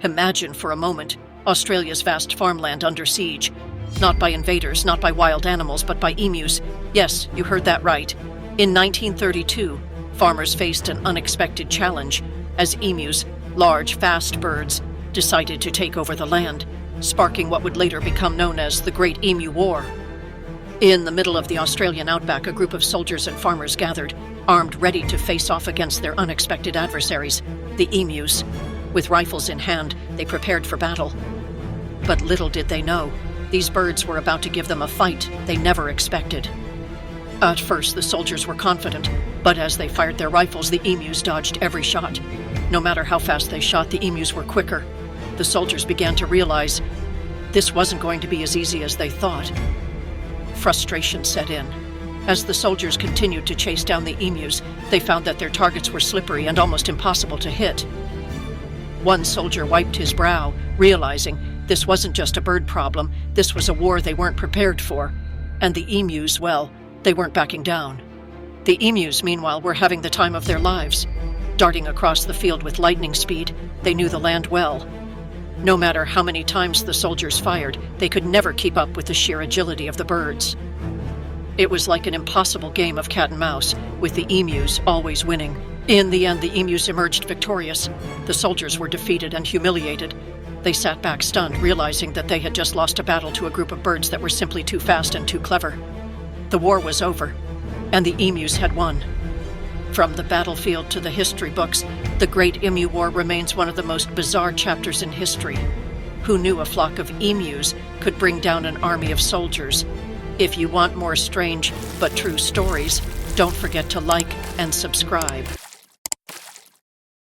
Imagine for a moment Australia's vast farmland under siege. Not by invaders, not by wild animals, but by emus. Yes, you heard that right. In 1932, farmers faced an unexpected challenge as emus, large, fast birds, decided to take over the land, sparking what would later become known as the Great Emu War. In the middle of the Australian outback, a group of soldiers and farmers gathered, armed, ready to face off against their unexpected adversaries, the emus. With rifles in hand, they prepared for battle. But little did they know, these birds were about to give them a fight they never expected. At first, the soldiers were confident, but as they fired their rifles, the emus dodged every shot. No matter how fast they shot, the emus were quicker. The soldiers began to realize this wasn't going to be as easy as they thought. Frustration set in. As the soldiers continued to chase down the emus, they found that their targets were slippery and almost impossible to hit. One soldier wiped his brow, realizing this wasn't just a bird problem, this was a war they weren't prepared for. And the emus, well, they weren't backing down. The emus, meanwhile, were having the time of their lives. Darting across the field with lightning speed, they knew the land well. No matter how many times the soldiers fired, they could never keep up with the sheer agility of the birds. It was like an impossible game of cat and mouse, with the emus always winning. In the end, the emus emerged victorious. The soldiers were defeated and humiliated. They sat back stunned, realizing that they had just lost a battle to a group of birds that were simply too fast and too clever. The war was over, and the emus had won. From the battlefield to the history books, the Great Emu War remains one of the most bizarre chapters in history. Who knew a flock of emus could bring down an army of soldiers? If you want more strange but true stories, don't forget to like and subscribe.